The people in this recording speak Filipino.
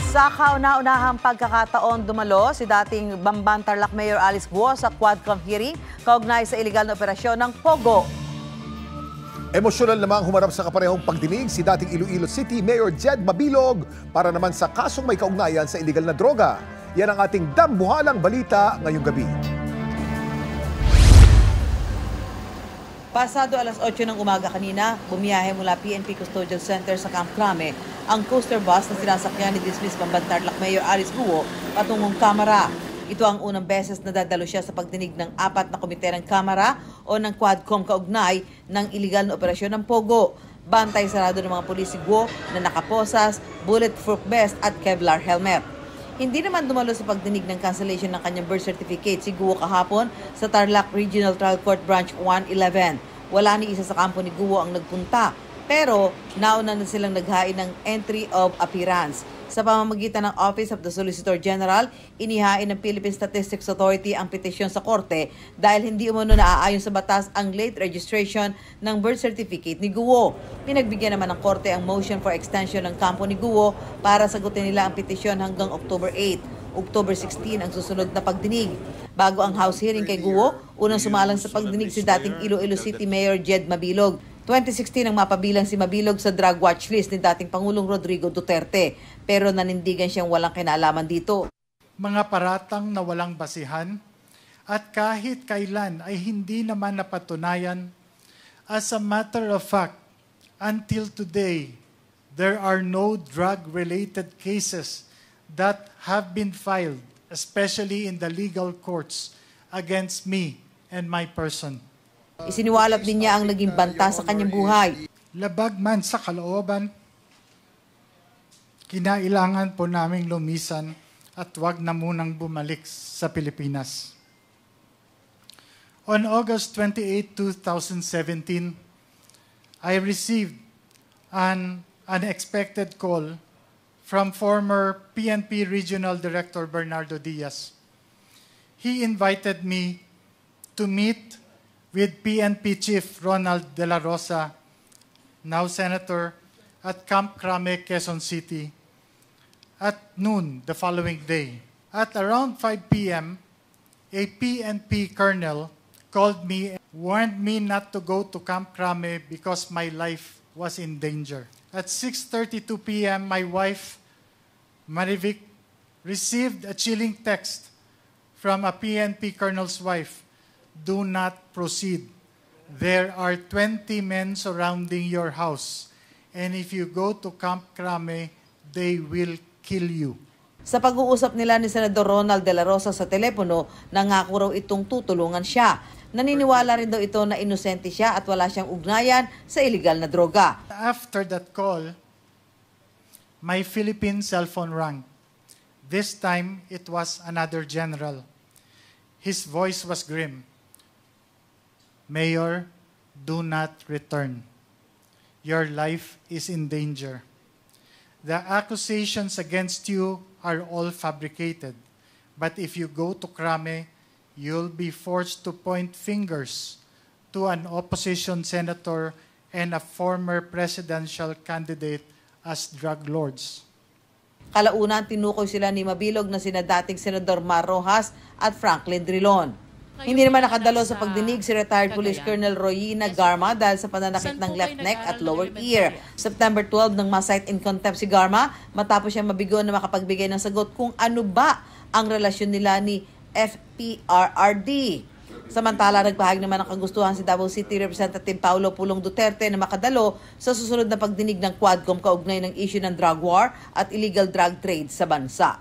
Sa kauna-unahang pagkakataon dumalo si dating Bamban Tarlac Mayor Alice Guo sa Quadcom hearing kaugnay sa iligal na operasyon ng Pogo. Emosyonal namang humarap sa kaparehong pagdinig si dating Iloilo City Mayor Jed Mabilog para naman sa kasong may kaugnayan sa iligal na droga. Yan ang ating dambuhalang balita ngayong gabi. Pasado alas 8 ng umaga kanina, bumiyahe mula PNP Custodial Center sa Camp Crame ang coaster bus na sinasakyan ni dismissed Bamban Tarlac Mayor Alice Guo patungong Kamara. Ito ang unang beses na dadalo siya sa pagdinig ng 4 na komite ng Kamara o ng Quadcom kaugnay ng iligal na operasyon ng Pogo. Bantay sarado ng mga pulis si Guo na nakaposas, bulletproof vest at Kevlar helmet. Hindi naman dumalo sa pagdinig ng cancellation ng kanyang birth certificate si Guo kahapon sa Tarlac Regional Trial Court Branch 111. Wala ni isa sa kampo ni Guo ang nagpunta, pero nauna na silang naghain ng entry of appearance. Sa pamamagitan ng Office of the Solicitor General, inihain ng Philippine Statistics Authority ang petisyon sa korte dahil hindi umano naaayon sa batas ang late registration ng birth certificate ni Guo. Pinagbigyan naman ng korte ang motion for extension ng kampo ni Guo para sagutin nila ang petisyon hanggang October 8. October 16 ang susunod na pagdinig. Bago ang House hearing kay Guo, unang sumalang sa pagdinig si dating Iloilo City Mayor Jed Mabilog. 2016 ang mapabilang si Mabilog sa drug watch list ni dating Pangulong Rodrigo Duterte, pero nanindigan siyang walang kinalaman dito. Mga paratang na walang basihan at kahit kailan ay hindi naman napatunayan. As a matter of fact, until today, there are no drug-related cases that have been filed, especially in the legal courts, against me and my person. Isiniwalat din niya ang naging banta sa kanyang buhay. Labag man sa kalooban, kinailangan po naming lumisan at wag na munang bumalik sa Pilipinas. On August 28, 2017, I received an unexpected call from former PNP Regional Director Bernardo Diaz. He invited me to meet with PNP Chief Ronald De La Rosa, now Senator, at Camp Crame, Quezon City, at noon the following day. At around 5 p.m., a PNP colonel called me and warned me not to go to Camp Crame because my life was in danger. At 6:32 p.m., my wife, Marivic, received a chilling text from a PNP colonel's wife. Do not proceed. There are 20 men surrounding your house, and if you go to Camp Crame, they will kill you. Sa pag-uusap nila ni Senador Ronald De La Rosa sa telepono, nangako raw itong tutulungan siya. Naniniwala rin daw ito na inosente siya at wala siyang ugnayan sa iligal na droga. After that call, my Philippine cell phone rang. This time, it was another general. His voice was grim. Mayor, do not return. Your life is in danger. The accusations against you are all fabricated. But if you go to Crame, you'll be forced to point fingers to an opposition senator and a former presidential candidate as drug lords. Kalaunan, tinukoy sila ni Mabilog na sina dating Senador Mar Rojas at Franklin Drilon. Hindi naman nakadalo sa pagdinig si retired Police Colonel Royina Garma dahil sa pananakit ng left neck at lower ear. September 12 nang ma-cite in contempt si Garma matapos siya mabigo na makapagbigay ng sagot kung ano ba ang relasyon nila ni FPRRD. Samantala, nagpahayag naman ng kagustuhan si Davao City Representative Paulo Pulong Duterte na makadalo sa susunod na pagdinig ng Quadcom kaugnay ng issue ng drug war at illegal drug trade sa bansa.